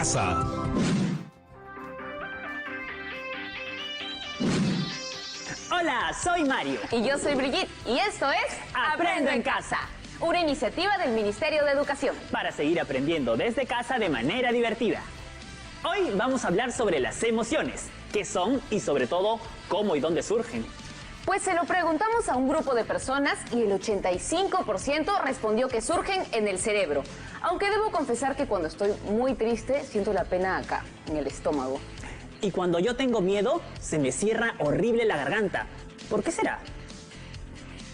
casa. Hola, soy Mario. Y yo soy Brigitte, y esto es Aprendo en Casa, una iniciativa del Ministerio de Educación. para seguir aprendiendo desde casa de manera divertida. Hoy vamos a hablar sobre las emociones, qué son y sobre todo cómo y dónde surgen. Pues se lo preguntamos a un grupo de personas y el 85% respondió que surgen en el cerebro. Aunque debo confesar que cuando estoy muy triste siento la pena acá, en el estómago. Y cuando yo tengo miedo, se me cierra horrible la garganta. ¿Por qué será?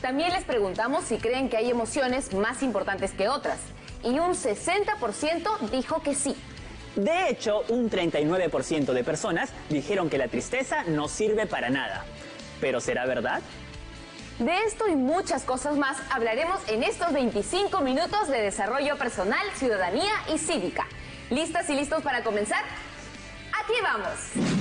También les preguntamos si creen que hay emociones más importantes que otras. Y un 60% dijo que sí. De hecho, un 39% de personas dijeron que la tristeza no sirve para nada. ¿Pero será verdad? De esto y muchas cosas más hablaremos en estos 25 minutos de desarrollo personal, ciudadanía y cívica. ¿Listas y listos para comenzar? ¡Aquí vamos!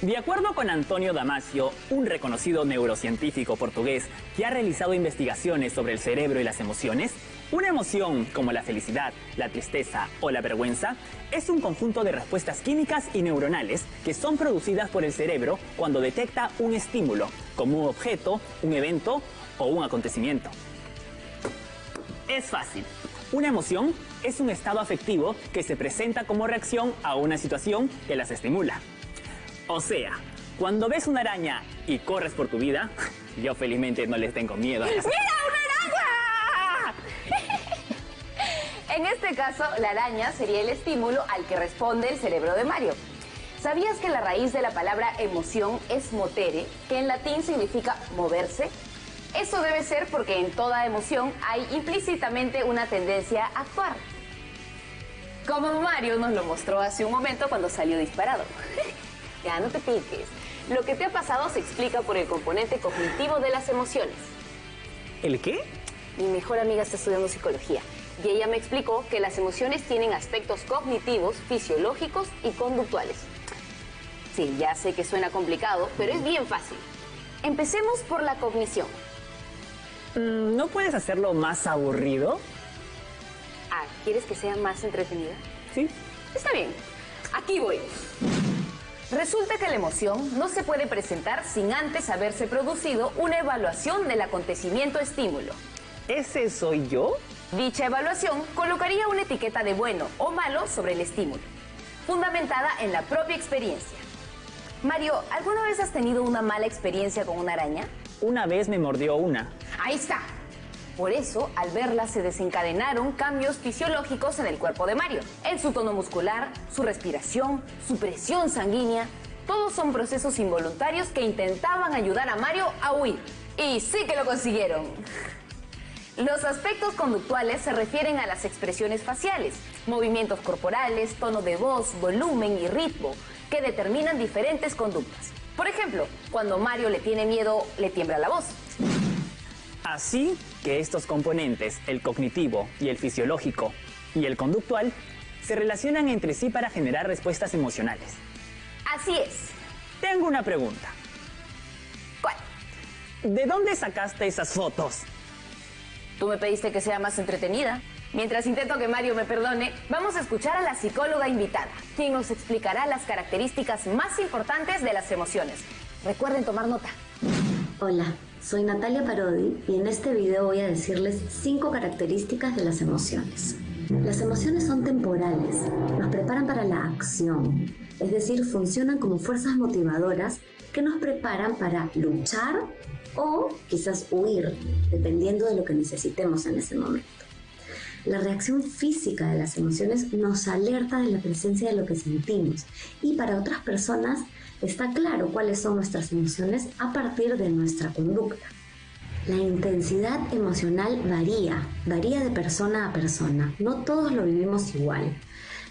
De acuerdo con Antonio Damasio, un reconocido neurocientífico portugués que ha realizado investigaciones sobre el cerebro y las emociones, una emoción como la felicidad, la tristeza o la vergüenza es un conjunto de respuestas químicas y neuronales que son producidas por el cerebro cuando detecta un estímulo, como un objeto, un evento o un acontecimiento. Es fácil. Una emoción es un estado afectivo que se presenta como reacción a una situación que las estimula. O sea, cuando ves una araña y corres por tu vida, yo felizmente no les tengo miedo a las... ¡Mira, una araña! En este caso, la araña sería el estímulo al que responde el cerebro de Mario. ¿Sabías que la raíz de la palabra emoción es motere, que en latín significa moverse? Eso debe ser porque en toda emoción hay implícitamente una tendencia a actuar. Como Mario nos lo mostró hace un momento cuando salió disparado. Ya, no te piques. Lo que te ha pasado se explica por el componente cognitivo de las emociones. ¿El qué? Mi mejor amiga está estudiando psicología y ella me explicó que las emociones tienen aspectos cognitivos, fisiológicos y conductuales. Sí, ya sé que suena complicado, pero es bien fácil. Empecemos por la cognición. ¿No puedes hacerlo más aburrido? Ah, ¿quieres que sea más entretenida? Sí. Está bien, aquí voy. Resulta que la emoción no se puede presentar sin antes haberse producido una evaluación del acontecimiento estímulo. ¿Ese soy yo? Dicha evaluación colocaría una etiqueta de bueno o malo sobre el estímulo, fundamentada en la propia experiencia. Mario, ¿alguna vez has tenido una mala experiencia con una araña? Una vez me mordió una. Ahí está. Por eso, al verla se desencadenaron cambios fisiológicos en el cuerpo de Mario. En su tono muscular, su respiración, su presión sanguínea. Todos son procesos involuntarios que intentaban ayudar a Mario a huir. Y sí que lo consiguieron. Los aspectos conductuales se refieren a las expresiones faciales, movimientos corporales, tono de voz, volumen y ritmo, que determinan diferentes conductas. Por ejemplo, cuando Mario le tiene miedo, le tiembla la voz. Así que estos componentes, el cognitivo y el fisiológico y el conductual, se relacionan entre sí para generar respuestas emocionales. Así es. Tengo una pregunta. ¿Cuál? ¿De dónde sacaste esas fotos? Tú me pediste que sea más entretenida. Mientras intento que Mario me perdone, vamos a escuchar a la psicóloga invitada, quien nos explicará las características más importantes de las emociones. Recuerden tomar nota. Hola, soy Natalia Parodi y en este video voy a decirles 5 características de las emociones. Las emociones son temporales, nos preparan para la acción, es decir, funcionan como fuerzas motivadoras que nos preparan para luchar o quizás huir, dependiendo de lo que necesitemos en ese momento. La reacción física de las emociones nos alerta de la presencia de lo que sentimos y para otras personas está claro cuáles son nuestras emociones a partir de nuestra conducta. La intensidad emocional varía de persona a persona, no todos lo vivimos igual.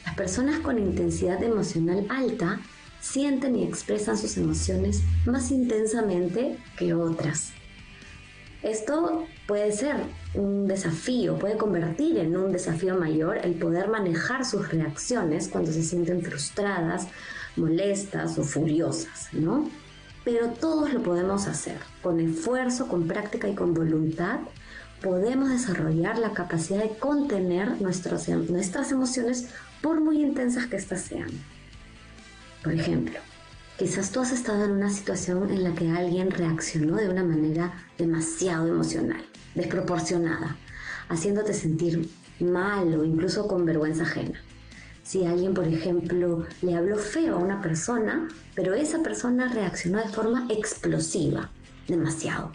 Las personas con intensidad emocional alta sienten y expresan sus emociones más intensamente que otras. Esto puede ser un desafío, puede convertir en un desafío mayor el poder manejar sus reacciones cuando se sienten frustradas, molestas o furiosas, ¿no? pero todos lo podemos hacer. Con esfuerzo, con práctica y con voluntad, podemos desarrollar la capacidad de contener nuestras emociones por muy intensas que éstas sean. Por ejemplo, quizás tú has estado en una situación en la que alguien reaccionó de una manera demasiado emocional, desproporcionada, haciéndote sentir mal o incluso con vergüenza ajena. Si alguien, por ejemplo, le habló feo a una persona, pero esa persona reaccionó de forma explosiva, demasiado.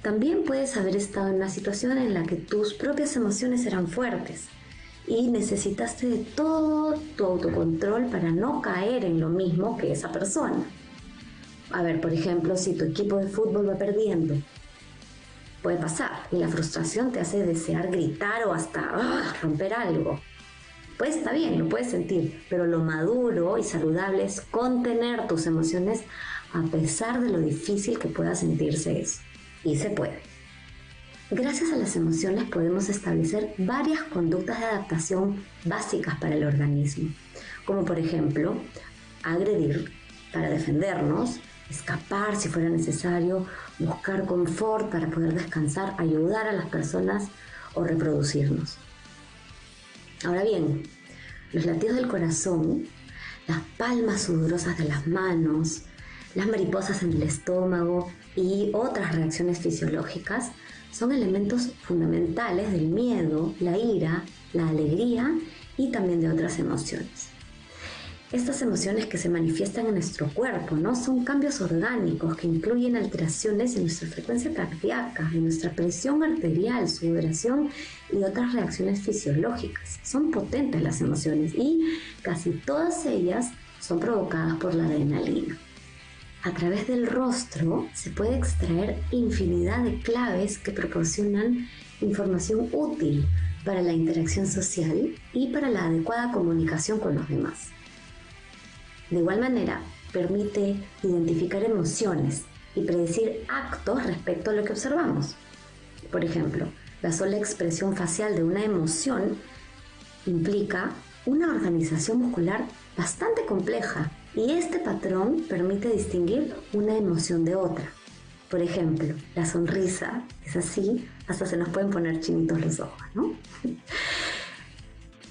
También puedes haber estado en una situación en la que tus propias emociones eran fuertes y necesitaste de todo tu autocontrol para no caer en lo mismo que esa persona. A ver, por ejemplo, si tu equipo de fútbol va perdiendo, puede pasar y la frustración te hace desear gritar o hasta romper algo. Pues está bien, lo puedes sentir, pero lo maduro y saludable es contener tus emociones a pesar de lo difícil que pueda sentirse eso. Y se puede. Gracias a las emociones podemos establecer varias conductas de adaptación básicas para el organismo, como por ejemplo, agredir para defendernos, escapar si fuera necesario, buscar confort para poder descansar, ayudar a las personas o reproducirnos. Ahora bien, los latidos del corazón, las palmas sudorosas de las manos, las mariposas en el estómago y otras reacciones fisiológicas son elementos fundamentales del miedo, la ira, la alegría y también de otras emociones. Estas emociones que se manifiestan en nuestro cuerpo, ¿no? Son cambios orgánicos que incluyen alteraciones en nuestra frecuencia cardíaca, en nuestra presión arterial, sudoración y otras reacciones fisiológicas. Son potentes las emociones y casi todas ellas son provocadas por la adrenalina. A través del rostro se puede extraer infinidad de claves que proporcionan información útil para la interacción social y para la adecuada comunicación con los demás. De igual manera, permite identificar emociones y predecir actos respecto a lo que observamos. Por ejemplo, la sola expresión facial de una emoción implica una organización muscular bastante compleja y este patrón permite distinguir una emoción de otra. Por ejemplo, la sonrisa es así, hasta se nos pueden poner chinitos los ojos, ¿no?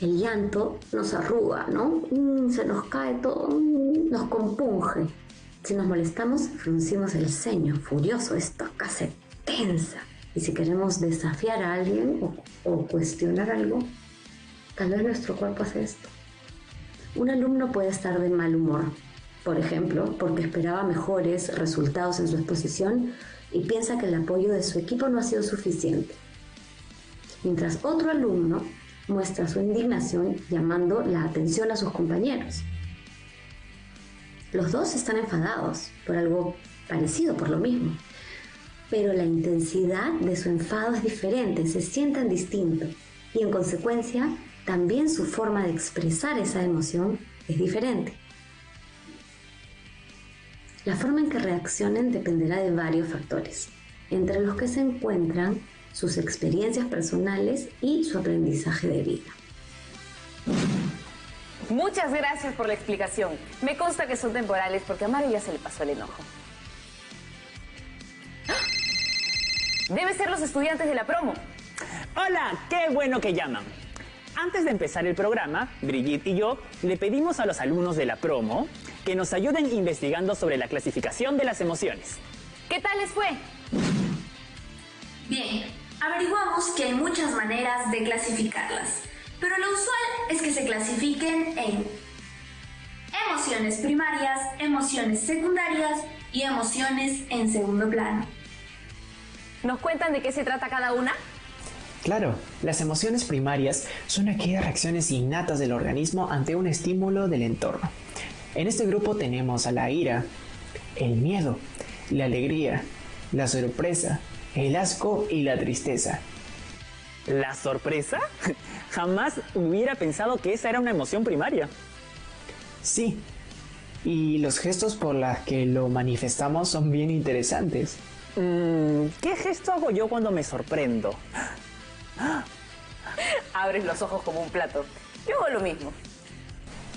El llanto nos arruga, ¿no? Se nos cae todo, nos compunge. Si nos molestamos, fruncimos el ceño, furioso, esto acá se tensa. Y si queremos desafiar a alguien o cuestionar algo, tal vez nuestro cuerpo hace esto. Un alumno puede estar de mal humor, por ejemplo, porque esperaba mejores resultados en su exposición y piensa que el apoyo de su equipo no ha sido suficiente. Mientras otro alumno muestra su indignación llamando la atención a sus compañeros. Los dos están enfadados por algo parecido, por lo mismo, pero la intensidad de su enfado es diferente, se sienten distinto y en consecuencia también su forma de expresar esa emoción es diferente. La forma en que reaccionen dependerá de varios factores, entre los que se encuentran sus experiencias personales y su aprendizaje de vida. Muchas gracias por la explicación. Me consta que son temporales porque a Mario ya se le pasó el enojo. Debe ser los estudiantes de la promo. Hola, qué bueno que llaman. Antes de empezar el programa, Brigitte y yo le pedimos a los alumnos de la promo que nos ayuden investigando sobre la clasificación de las emociones. ¿Qué tal les fue? Bien, averiguamos que hay muchas maneras de clasificarlas, pero lo usual es que se clasifiquen en emociones primarias, emociones secundarias y emociones en segundo plano. ¿Nos cuentan de qué se trata cada una? Claro, las emociones primarias son aquellas reacciones innatas del organismo ante un estímulo del entorno. En este grupo tenemos a la ira, el miedo, la alegría, la sorpresa, el asco y la tristeza. ¿La sorpresa? Jamás hubiera pensado que esa era una emoción primaria. Sí, y los gestos por los que lo manifestamos son bien interesantes. ¿Qué gesto hago yo cuando me sorprendo? Abres los ojos como un plato. Yo hago lo mismo.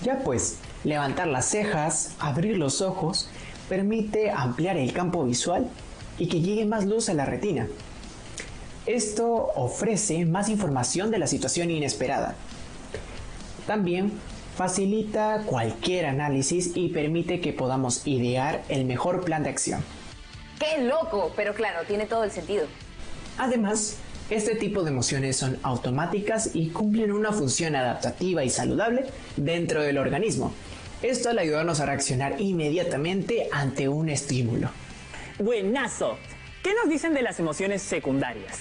Ya pues, levantar las cejas, abrir los ojos, permite ampliar el campo visual y que llegue más luz a la retina. Esto ofrece más información de la situación inesperada. También facilita cualquier análisis y permite que podamos idear el mejor plan de acción. ¡Qué loco! Pero claro, tiene todo el sentido. Además, este tipo de emociones son automáticas y cumplen una función adaptativa y saludable dentro del organismo. Esto al ayudarnos a reaccionar inmediatamente ante un estímulo. ¡Buenazo! ¿Qué nos dicen de las emociones secundarias?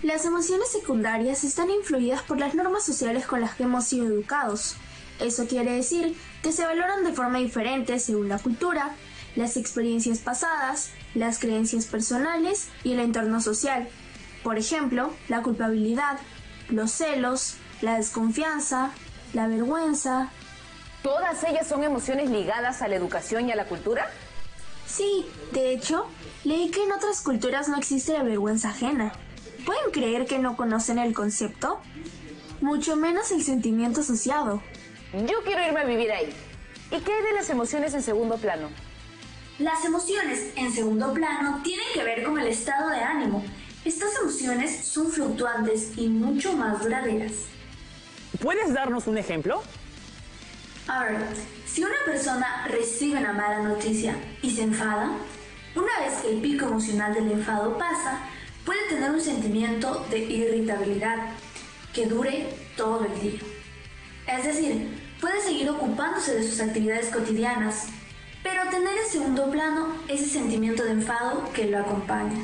Las emociones secundarias están influidas por las normas sociales con las que hemos sido educados. Eso quiere decir que se valoran de forma diferente según la cultura, las experiencias pasadas, las creencias personales y el entorno social. Por ejemplo, la culpabilidad, los celos, la desconfianza, la vergüenza. ¿Todas ellas son emociones ligadas a la educación y a la cultura? Sí, de hecho, leí que en otras culturas no existe la vergüenza ajena. ¿Pueden creer que no conocen el concepto? Mucho menos el sentimiento asociado. Yo quiero irme a vivir ahí. ¿Y qué hay de las emociones en segundo plano? Las emociones en segundo plano tienen que ver con el estado de ánimo. Estas emociones son fluctuantes y mucho más duraderas. ¿Puedes darnos un ejemplo? A ver, si una persona recibe una mala noticia y se enfada, una vez que el pico emocional del enfado pasa, puede tener un sentimiento de irritabilidad que dure todo el día. Es decir, puede seguir ocupándose de sus actividades cotidianas, pero tener en segundo plano ese sentimiento de enfado que lo acompaña.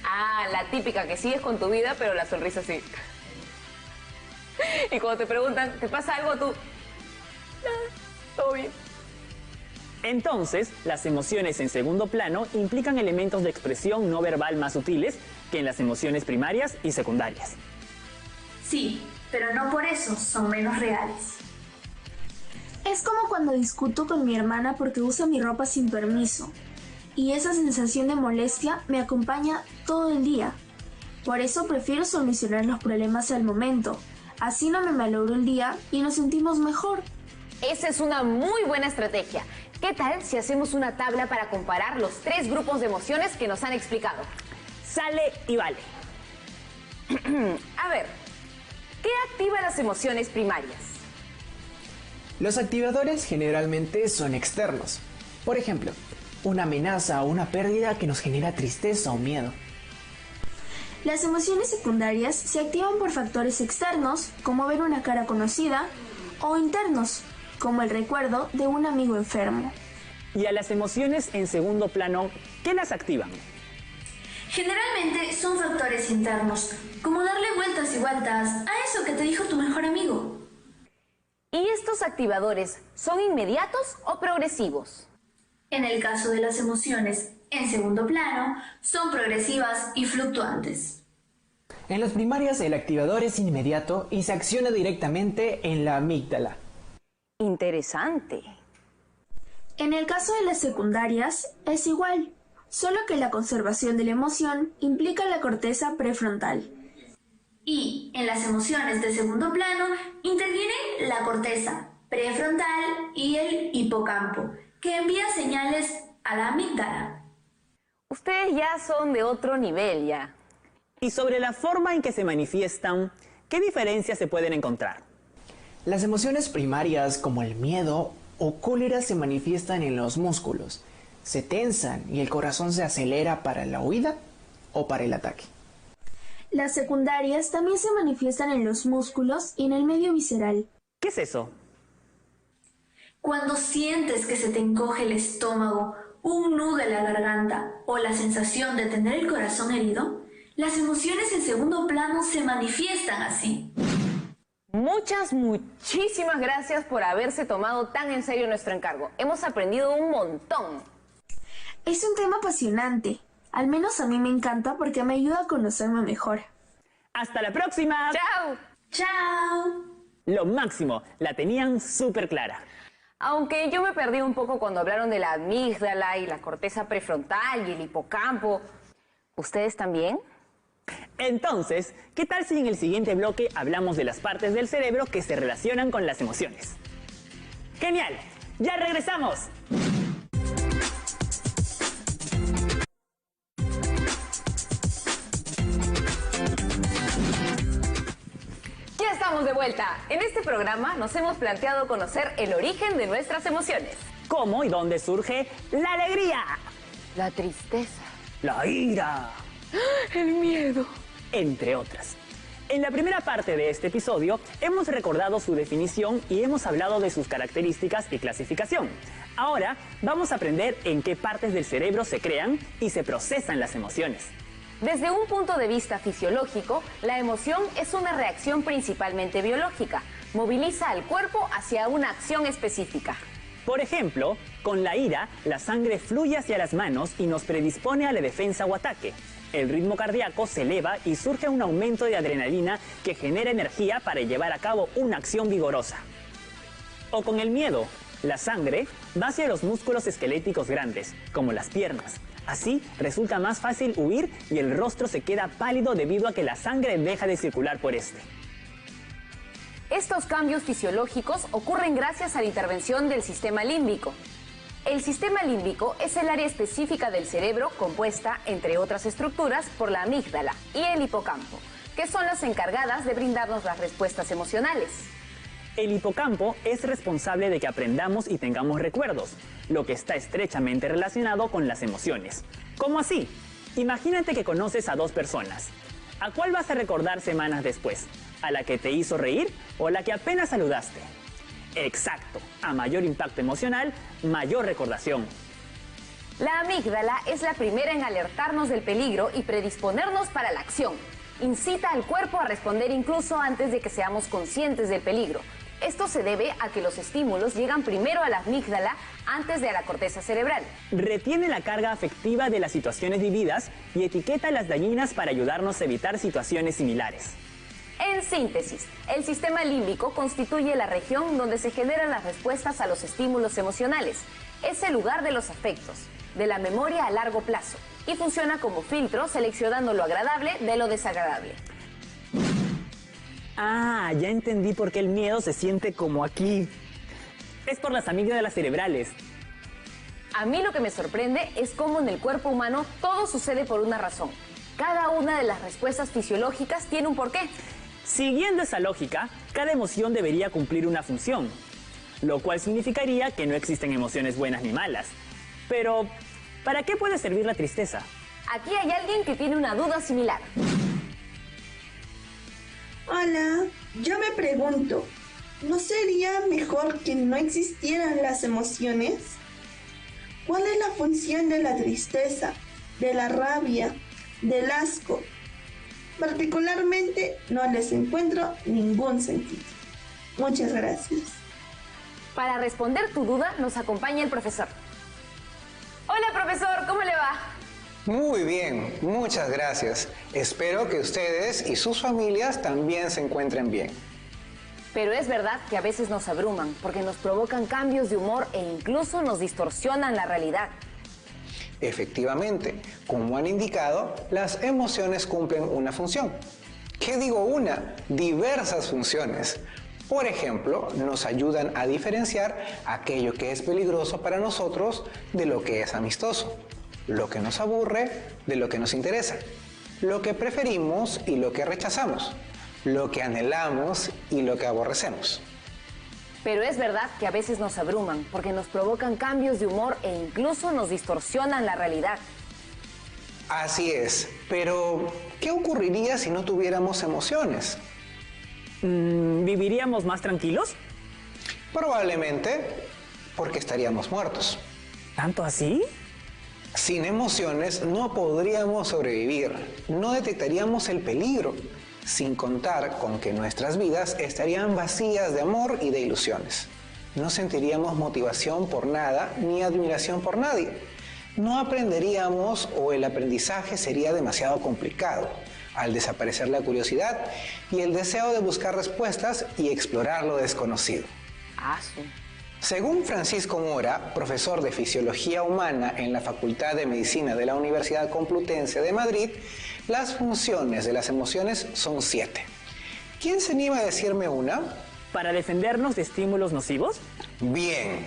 Ah, la típica que sigues con tu vida, pero la sonrisa sí. Y cuando te preguntan, ¿te pasa algo tú? No, todo bien. Entonces, las emociones en segundo plano implican elementos de expresión no verbal más sutiles que en las emociones primarias y secundarias. Sí, pero no por eso son menos reales. Es como cuando discuto con mi hermana porque usa mi ropa sin permiso. Y esa sensación de molestia me acompaña todo el día. Por eso prefiero solucionar los problemas al momento. Así no me malogro el día y nos sentimos mejor. Esa es una muy buena estrategia. ¿Qué tal si hacemos una tabla para comparar los 3 grupos de emociones que nos han explicado? Sale y vale. A ver, ¿qué activa las emociones primarias? Los activadores generalmente son externos. Por ejemplo, una amenaza o una pérdida que nos genera tristeza o miedo. Las emociones secundarias se activan por factores externos, como ver una cara conocida, o internos, como el recuerdo de un amigo enfermo. Y a las emociones en segundo plano, ¿qué las activan? Generalmente son factores internos, como darle vueltas y vueltas a eso que te dijo tu mejor amigo. ¿Y estos activadores son inmediatos o progresivos? En el caso de las emociones en segundo plano, son progresivas y fluctuantes. En las primarias el activador es inmediato y se acciona directamente en la amígdala. Interesante. En el caso de las secundarias es igual, solo que la conservación de la emoción implica la corteza prefrontal. Y en las emociones de segundo plano intervienen la corteza prefrontal y el hipocampo, que envía señales a la amígdala. Ustedes ya son de otro nivel ya. Y sobre la forma en que se manifiestan, ¿qué diferencias se pueden encontrar? Las emociones primarias como el miedo o cólera se manifiestan en los músculos, se tensan y el corazón se acelera para la huida o para el ataque. Las secundarias también se manifiestan en los músculos y en el medio visceral. ¿Qué es eso? Cuando sientes que se te encoge el estómago, un nudo en la garganta o la sensación de tener el corazón herido, las emociones en segundo plano se manifiestan así. Muchísimas gracias por haberse tomado tan en serio nuestro encargo. Hemos aprendido un montón. Es un tema apasionante. Al menos a mí me encanta porque me ayuda a conocerme mejor. ¡Hasta la próxima! ¡Chao! ¡Chao! Lo máximo, la tenían súper clara. Aunque yo me perdí un poco cuando hablaron de la amígdala y la corteza prefrontal y el hipocampo. ¿Ustedes también? Entonces, ¿qué tal si en el siguiente bloque hablamos de las partes del cerebro que se relacionan con las emociones? ¡Genial! ¡Ya regresamos! estamos de vuelta. En este programa nos hemos planteado conocer el origen de nuestras emociones. ¿Cómo y dónde surge la alegría? La tristeza. La ira. El miedo. Entre otras. En la primera parte de este episodio hemos recordado su definición y hemos hablado de sus características y clasificación. Ahora vamos a aprender en qué partes del cerebro se crean y se procesan las emociones. Desde un punto de vista fisiológico, la emoción es una reacción principalmente biológica. Moviliza al cuerpo hacia una acción específica. Por ejemplo, con la ira, la sangre fluye hacia las manos y nos predispone a la defensa o ataque. El ritmo cardíaco se eleva y surge un aumento de adrenalina que genera energía para llevar a cabo una acción vigorosa. O con el miedo, la sangre va hacia los músculos esqueléticos grandes, como las piernas. Así resulta más fácil huir y el rostro se queda pálido debido a que la sangre deja de circular por este. Estos cambios fisiológicos ocurren gracias a la intervención del sistema límbico. El sistema límbico es el área específica del cerebro compuesta, entre otras estructuras, por la amígdala y el hipocampo, que son las encargadas de brindarnos las respuestas emocionales. El hipocampo es responsable de que aprendamos y tengamos recuerdos, lo que está estrechamente relacionado con las emociones. ¿Cómo así? Imagínate que conoces a dos personas. ¿A cuál vas a recordar semanas después? ¿A la que te hizo reír o a la que apenas saludaste? Exacto, a mayor impacto emocional, mayor recordación. La amígdala es la primera en alertarnos del peligro y predisponernos para la acción. Incita al cuerpo a responder incluso antes de que seamos conscientes del peligro. Esto se debe a que los estímulos llegan primero a la amígdala antes de a la corteza cerebral. Retiene la carga afectiva de las situaciones vividas y etiqueta las dañinas para ayudarnos a evitar situaciones similares. En síntesis, el sistema límbico constituye la región donde se generan las respuestas a los estímulos emocionales. Es el lugar de los afectos, de la memoria a largo plazo, y funciona como filtro seleccionando lo agradable de lo desagradable. Ah, ya entendí por qué el miedo se siente como aquí. Es por las amígdalas cerebrales. A mí lo que me sorprende es cómo en el cuerpo humano todo sucede por una razón. Cada una de las respuestas fisiológicas tiene un porqué. Siguiendo esa lógica, cada emoción debería cumplir una función, lo cual significaría que no existen emociones buenas ni malas. Pero, ¿para qué puede servir la tristeza? Aquí hay alguien que tiene una duda similar. Hola, yo me pregunto, ¿no sería mejor que no existieran las emociones? ¿Cuál es la función de la tristeza, de la rabia, del asco? Particularmente no les encuentro ningún sentido. Muchas gracias. Para responder tu duda nos acompaña el profesor. Hola profesor, ¿cómo le va? Muy bien, muchas gracias. Espero que ustedes y sus familias también se encuentren bien. Pero es verdad que a veces nos abruman porque nos provocan cambios de humor e incluso nos distorsionan la realidad. Efectivamente, como han indicado, las emociones cumplen una función. ¿Qué digo una? Diversas funciones. Por ejemplo, nos ayudan a diferenciar aquello que es peligroso para nosotros de lo que es amistoso, lo que nos aburre de lo que nos interesa, lo que preferimos y lo que rechazamos, lo que anhelamos y lo que aborrecemos. Pero es verdad que a veces nos abruman porque nos provocan cambios de humor e incluso nos distorsionan la realidad. Así es, pero ¿qué ocurriría si no tuviéramos emociones? ¿Viviríamos más tranquilos? Probablemente porque estaríamos muertos. ¿Tanto así? Sin emociones no podríamos sobrevivir, no detectaríamos el peligro, sin contar con que nuestras vidas estarían vacías de amor y de ilusiones. No sentiríamos motivación por nada ni admiración por nadie. No aprenderíamos o el aprendizaje sería demasiado complicado, al desaparecer la curiosidad y el deseo de buscar respuestas y explorar lo desconocido. Según Francisco Mora, profesor de Fisiología Humana en la Facultad de Medicina de la Universidad Complutense de Madrid, las funciones de las emociones son 7. ¿Quién se anima a decirme una? ¿Para defendernos de estímulos nocivos? Bien.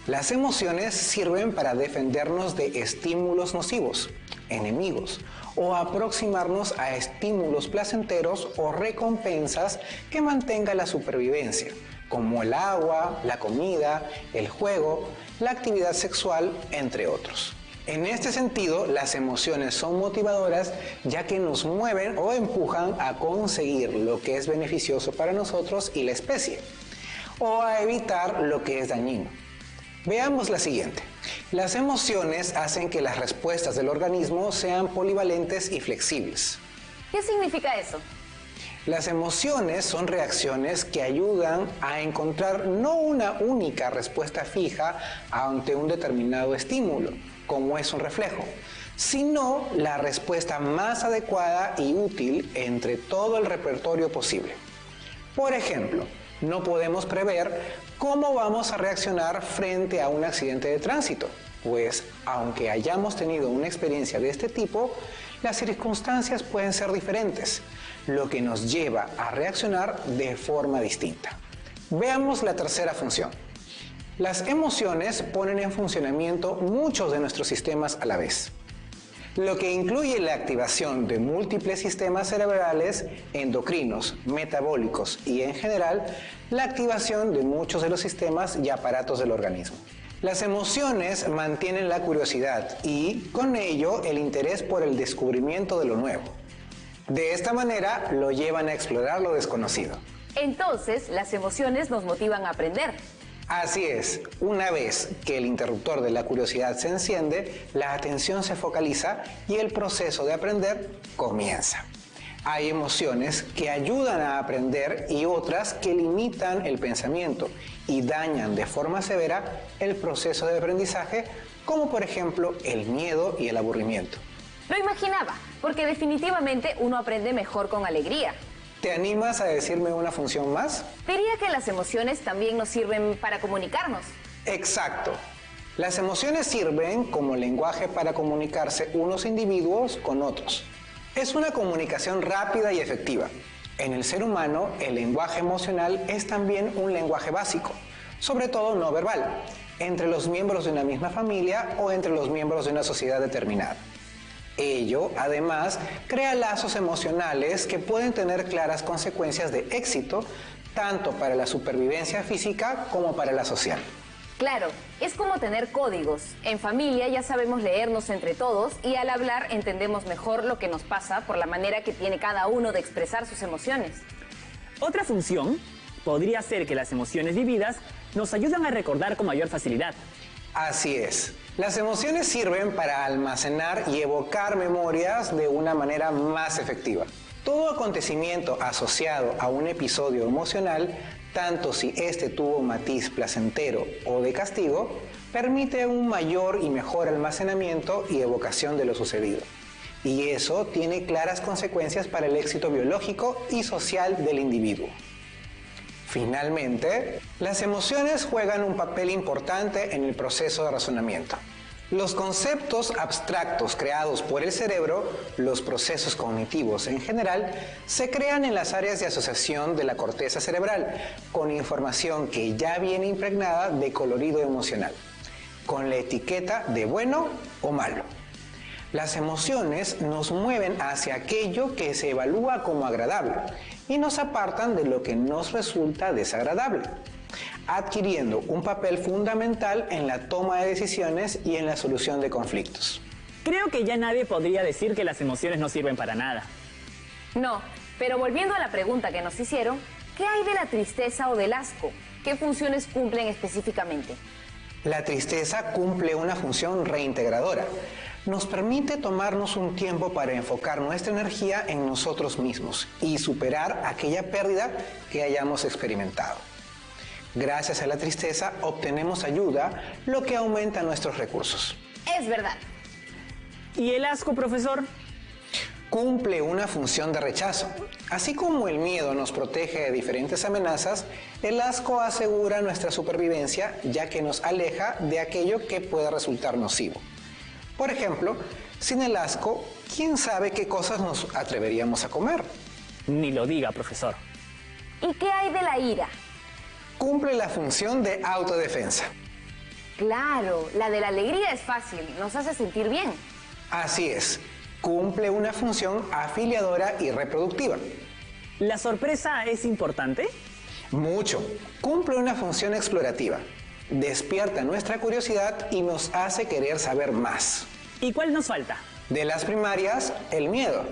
Las emociones sirven para defendernos de estímulos nocivos, enemigos, o aproximarnos a estímulos placenteros o recompensas que mantengan la supervivencia, como el agua, la comida, el juego, la actividad sexual, entre otros. En este sentido, las emociones son motivadoras ya que nos mueven o empujan a conseguir lo que es beneficioso para nosotros y la especie, o a evitar lo que es dañino. Veamos la siguiente. Las emociones hacen que las respuestas del organismo sean polivalentes y flexibles. ¿Qué significa eso? Las emociones son reacciones que ayudan a encontrar no una única respuesta fija ante un determinado estímulo, como es un reflejo, sino la respuesta más adecuada y útil entre todo el repertorio posible. Por ejemplo, no podemos prever cómo vamos a reaccionar frente a un accidente de tránsito, pues aunque hayamos tenido una experiencia de este tipo, las circunstancias pueden ser diferentes, lo que nos lleva a reaccionar de forma distinta. Veamos la tercera función. Las emociones ponen en funcionamiento muchos de nuestros sistemas a la vez, lo que incluye la activación de múltiples sistemas cerebrales, endocrinos, metabólicos y en general la activación de muchos de los sistemas y aparatos del organismo. Las emociones mantienen la curiosidad y, con ello, el interés por el descubrimiento de lo nuevo. De esta manera, lo llevan a explorar lo desconocido. Entonces, las emociones nos motivan a aprender. Así es, una vez que el interruptor de la curiosidad se enciende, la atención se focaliza y el proceso de aprender comienza. Hay emociones que ayudan a aprender y otras que limitan el pensamiento y dañan de forma severa el proceso de aprendizaje, como por ejemplo el miedo y el aburrimiento. Lo imaginaba, porque definitivamente uno aprende mejor con alegría. ¿Te animas a decirme una función más? Diría que las emociones también nos sirven para comunicarnos. Exacto. Las emociones sirven como lenguaje para comunicarse unos individuos con otros. Es una comunicación rápida y efectiva. En el ser humano, el lenguaje emocional es también un lenguaje básico, sobre todo no verbal, entre los miembros de una misma familia o entre los miembros de una sociedad determinada. Ello, además, crea lazos emocionales que pueden tener claras consecuencias de éxito, tanto para la supervivencia física como para la social. Claro, es como tener códigos. En familia ya sabemos leernos entre todos y al hablar entendemos mejor lo que nos pasa por la manera que tiene cada uno de expresar sus emociones. Otra función podría ser que las emociones vividas nos ayudan a recordar con mayor facilidad. Así es. Las emociones sirven para almacenar y evocar memorias de una manera más efectiva. Todo acontecimiento asociado a un episodio emocional, tanto si este tuvo un matiz placentero o de castigo, permite un mayor y mejor almacenamiento y evocación de lo sucedido. Y eso tiene claras consecuencias para el éxito biológico y social del individuo. Finalmente, las emociones juegan un papel importante en el proceso de razonamiento. Los conceptos abstractos creados por el cerebro, los procesos cognitivos en general, se crean en las áreas de asociación de la corteza cerebral, con información que ya viene impregnada de colorido emocional, con la etiqueta de bueno o malo. Las emociones nos mueven hacia aquello que se evalúa como agradable y nos apartan de lo que nos resulta desagradable, adquiriendo un papel fundamental en la toma de decisiones y en la solución de conflictos. Creo que ya nadie podría decir que las emociones no sirven para nada. No, pero volviendo a la pregunta que nos hicieron, ¿qué hay de la tristeza o del asco? ¿Qué funciones cumplen específicamente? La tristeza cumple una función reintegradora. Nos permite tomarnos un tiempo para enfocar nuestra energía en nosotros mismos y superar aquella pérdida que hayamos experimentado. Gracias a la tristeza obtenemos ayuda, lo que aumenta nuestros recursos. Es verdad. ¿Y el asco, profesor? Cumple una función de rechazo. Así como el miedo nos protege de diferentes amenazas, el asco asegura nuestra supervivencia, ya que nos aleja de aquello que pueda resultar nocivo. Por ejemplo, sin el asco, ¿quién sabe qué cosas nos atreveríamos a comer? Ni lo diga, profesor. ¿Y qué hay de la ira? Cumple la función de autodefensa. Claro, la de la alegría es fácil, nos hace sentir bien. Así es, cumple una función afiliadora y reproductiva. ¿La sorpresa es importante? Mucho. Cumple una función explorativa. Despierta nuestra curiosidad y nos hace querer saber más. ¿Y cuál nos falta? De las primarias, el miedo.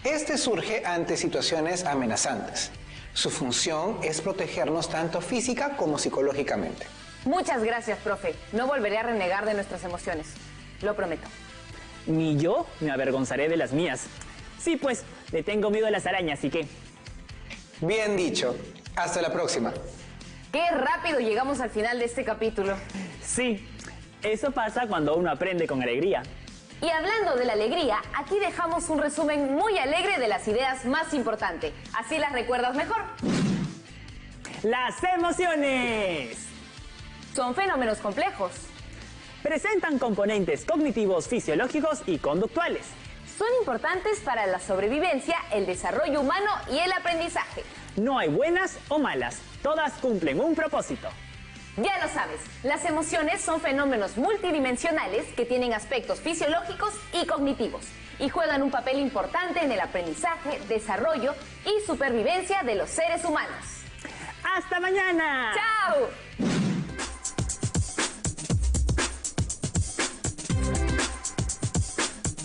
Este surge ante situaciones amenazantes. Su función es protegernos tanto física como psicológicamente. Muchas gracias, profe. No volveré a renegar de nuestras emociones. Lo prometo. Ni yo me avergonzaré de las mías. Sí, pues, le tengo miedo a las arañas, así que... Bien dicho. Hasta la próxima. ¡Qué rápido llegamos al final de este capítulo! Sí, eso pasa cuando uno aprende con alegría. Y hablando de la alegría, aquí dejamos un resumen muy alegre de las ideas más importantes. Así las recuerdas mejor. ¡Las emociones! Son fenómenos complejos. Presentan componentes cognitivos, fisiológicos y conductuales. Son importantes para la sobrevivencia, el desarrollo humano y el aprendizaje. No hay buenas o malas, todas cumplen un propósito. Ya lo sabes, las emociones son fenómenos multidimensionales que tienen aspectos fisiológicos y cognitivos y juegan un papel importante en el aprendizaje, desarrollo y supervivencia de los seres humanos. ¡Hasta mañana! ¡Chao!